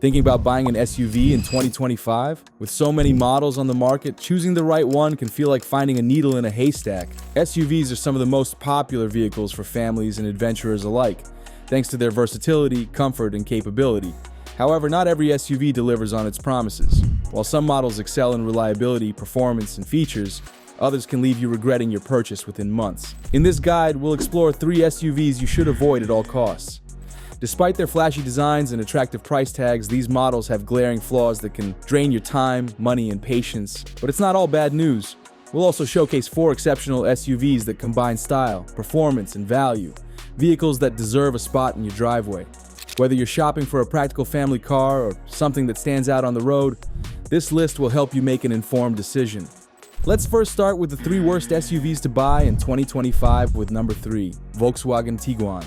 Thinking about buying an SUV in 2025? With so many models on the market, choosing the right one can feel like finding a needle in a haystack. SUVs are some of the most popular vehicles for families and adventurers alike, thanks to their versatility, comfort, and capability. However, not every SUV delivers on its promises. While some models excel in reliability, performance, and features, others can leave you regretting your purchase within months. In this guide, we'll explore 3 SUVs you should avoid at all costs. Despite their flashy designs and attractive price tags, these models have glaring flaws that can drain your time, money, and patience. But it's not all bad news. We'll also showcase 4 exceptional SUVs that combine style, performance, and value. Vehicles that deserve a spot in your driveway. Whether you're shopping for a practical family car or something that stands out on the road, this list will help you make an informed decision. Let's first start with the 3 worst SUVs to buy in 2025 with number 3, Volkswagen Tiguan.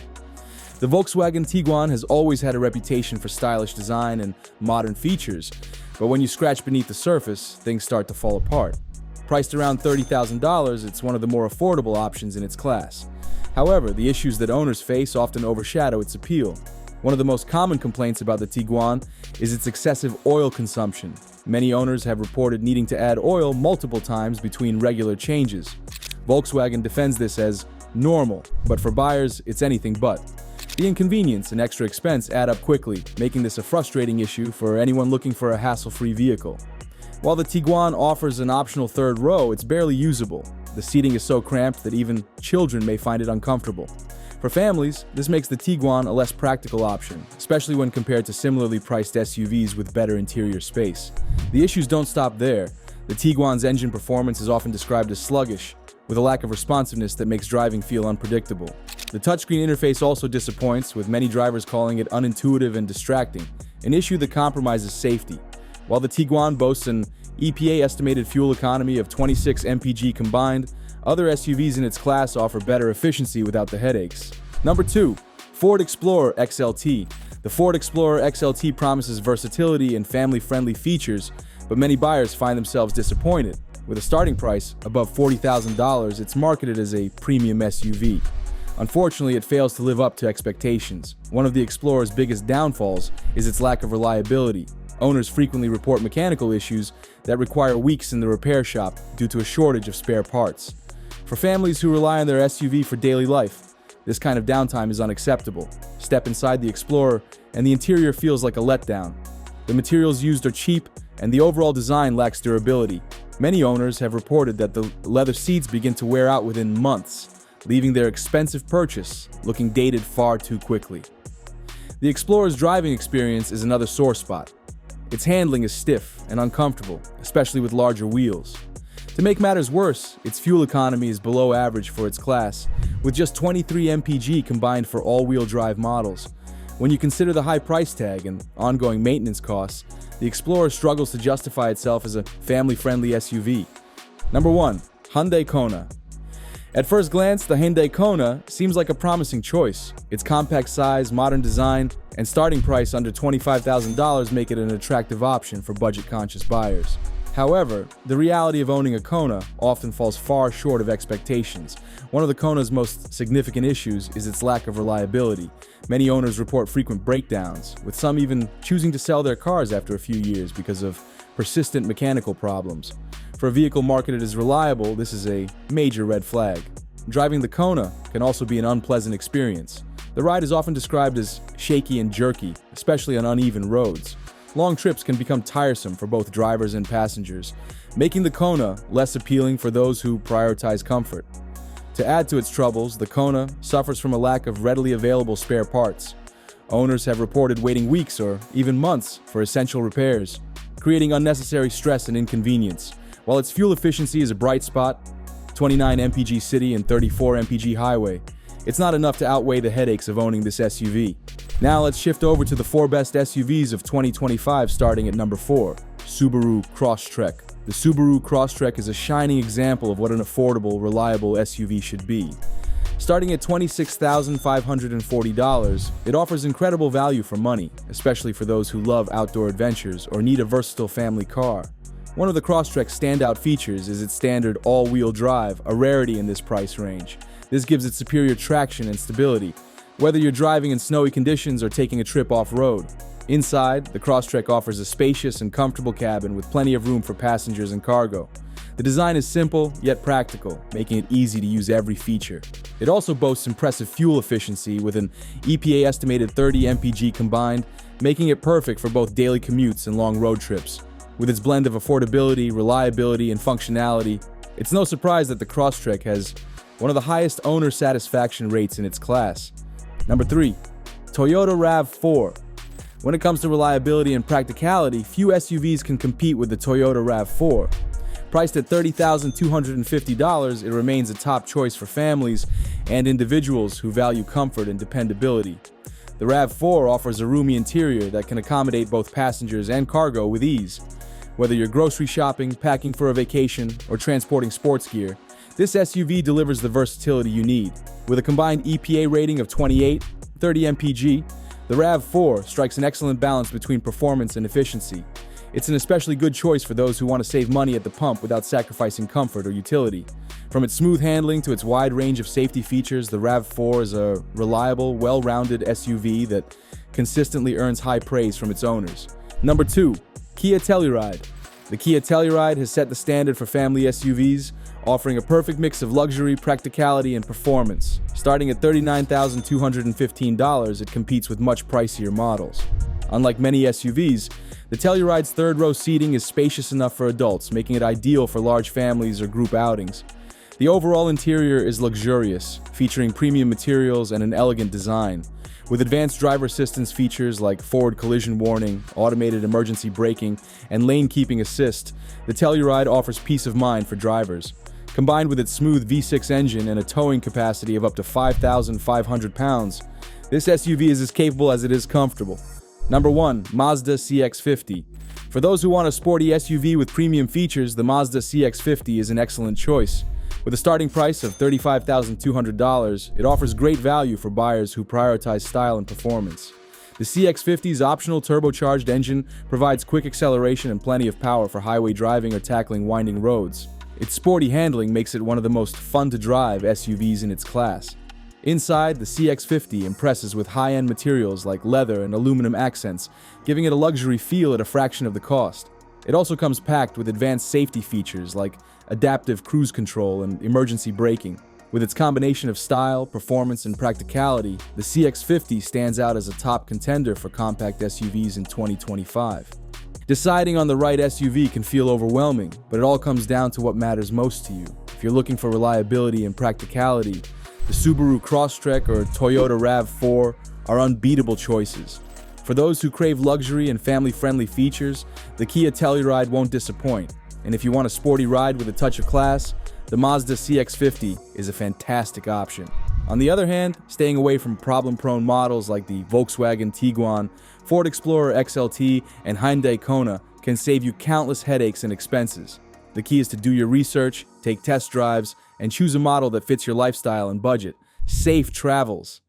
The Volkswagen Tiguan has always had a reputation for stylish design and modern features, but when you scratch beneath the surface, things start to fall apart. Priced around $30,000, it's one of the more affordable options in its class. However, the issues that owners face often overshadow its appeal. One of the most common complaints about the Tiguan is its excessive oil consumption. Many owners have reported needing to add oil multiple times between regular changes. Volkswagen defends this as normal, but for buyers, it's anything but. The inconvenience and extra expense add up quickly, making this a frustrating issue for anyone looking for a hassle-free vehicle. While the Tiguan offers an optional third row, it's barely usable. The seating is so cramped that even children may find it uncomfortable. For families, this makes the Tiguan a less practical option, especially when compared to similarly priced SUVs with better interior space. The issues don't stop there. The Tiguan's engine performance is often described as sluggish, with a lack of responsiveness that makes driving feel unpredictable. The touchscreen interface also disappoints, with many drivers calling it unintuitive and distracting, an issue that compromises safety. While the Tiguan boasts an EPA-estimated fuel economy of 26 mpg combined, other SUVs in its class offer better efficiency without the headaches. Number 2, Ford Explorer XLT. The Ford Explorer XLT promises versatility and family-friendly features, but many buyers find themselves disappointed. With a starting price above $40,000, it's marketed as a premium SUV. Unfortunately, it fails to live up to expectations. One of the Explorer's biggest downfalls is its lack of reliability. Owners frequently report mechanical issues that require weeks in the repair shop due to a shortage of spare parts. For families who rely on their SUV for daily life, this kind of downtime is unacceptable. Step inside the Explorer, and the interior feels like a letdown. The materials used are cheap, and the overall design lacks durability. Many owners have reported that the leather seats begin to wear out within months, leaving their expensive purchase looking dated far too quickly. The Explorer's driving experience is another sore spot. Its handling is stiff and uncomfortable, especially with larger wheels. To make matters worse, its fuel economy is below average for its class, with just 23 mpg combined for all-wheel drive models. When you consider the high price tag and ongoing maintenance costs, the Explorer struggles to justify itself as a family-friendly SUV. Number 1, Hyundai Kona. At first glance, the Hyundai Kona seems like a promising choice. Its compact size, modern design, and starting price under $25,000 make it an attractive option for budget-conscious buyers. However, the reality of owning a Kona often falls far short of expectations. One of the Kona's most significant issues is its lack of reliability. Many owners report frequent breakdowns, with some even choosing to sell their cars after a few years because of persistent mechanical problems. For a vehicle marketed as reliable, this is a major red flag. Driving the Kona can also be an unpleasant experience. The ride is often described as shaky and jerky, especially on uneven roads. Long trips can become tiresome for both drivers and passengers, making the Kona less appealing for those who prioritize comfort. To add to its troubles, the Kona suffers from a lack of readily available spare parts. Owners have reported waiting weeks or even months for essential repairs, creating unnecessary stress and inconvenience. While its fuel efficiency is a bright spot, 29 mpg city and 34 mpg highway, it's not enough to outweigh the headaches of owning this SUV. Now let's shift over to the 4 best SUVs of 2025, starting at number 4, Subaru Crosstrek. The Subaru Crosstrek is a shining example of what an affordable, reliable SUV should be. Starting at $26,540, it offers incredible value for money, especially for those who love outdoor adventures or need a versatile family car. One of the Crosstrek's standout features is its standard all-wheel drive, a rarity in this price range. This gives it superior traction and stability, whether you're driving in snowy conditions or taking a trip off-road. Inside, the Crosstrek offers a spacious and comfortable cabin with plenty of room for passengers and cargo. The design is simple, yet practical, making it easy to use every feature. It also boasts impressive fuel efficiency with an EPA estimated 30 mpg combined, making it perfect for both daily commutes and long road trips. With its blend of affordability, reliability, and functionality, it's no surprise that the Crosstrek has one of the highest owner satisfaction rates in its class. Number 3. Toyota RAV4. When it comes to reliability and practicality, few SUVs can compete with the Toyota RAV4. Priced at $30,250, it remains a top choice for families and individuals who value comfort and dependability. The RAV4 offers a roomy interior that can accommodate both passengers and cargo with ease. Whether you're grocery shopping, packing for a vacation, or transporting sports gear, this SUV delivers the versatility you need. With a combined EPA rating of 28, 30 mpg, the RAV4 strikes an excellent balance between performance and efficiency. It's an especially good choice for those who want to save money at the pump without sacrificing comfort or utility. From its smooth handling to its wide range of safety features, the RAV4 is a reliable, well-rounded SUV that consistently earns high praise from its owners. Number 2. Kia Telluride. The Kia Telluride has set the standard for family SUVs, offering a perfect mix of luxury, practicality, and performance. Starting at $39,215, it competes with much pricier models. Unlike many SUVs, the Telluride's third-row seating is spacious enough for adults, making it ideal for large families or group outings. The overall interior is luxurious, featuring premium materials and an elegant design. With advanced driver assistance features like forward collision warning, automated emergency braking, and lane-keeping assist, the Telluride offers peace of mind for drivers. Combined with its smooth V6 engine and a towing capacity of up to 5,500 pounds, this SUV is as capable as it is comfortable. Number 1. Mazda CX-50. For those who want a sporty SUV with premium features, the Mazda CX-50 is an excellent choice. With a starting price of $35,200, it offers great value for buyers who prioritize style and performance. The CX-50's optional turbocharged engine provides quick acceleration and plenty of power for highway driving or tackling winding roads. Its sporty handling makes it one of the most fun-to-drive SUVs in its class. Inside, the CX-50 impresses with high-end materials like leather and aluminum accents, giving it a luxury feel at a fraction of the cost. It also comes packed with advanced safety features like adaptive cruise control and emergency braking. With its combination of style, performance, and practicality, the CX-50 stands out as a top contender for compact SUVs in 2025. Deciding on the right SUV can feel overwhelming, but it all comes down to what matters most to you. If you're looking for reliability and practicality, the Subaru Crosstrek or Toyota RAV4 are unbeatable choices. For those who crave luxury and family-friendly features, the Kia Telluride won't disappoint. And if you want a sporty ride with a touch of class, the Mazda CX-50 is a fantastic option. On the other hand, staying away from problem-prone models like the Volkswagen Tiguan, Ford Explorer XLT, and Hyundai Kona can save you countless headaches and expenses. The key is to do your research, take test drives, and choose a model that fits your lifestyle and budget. Safe travels!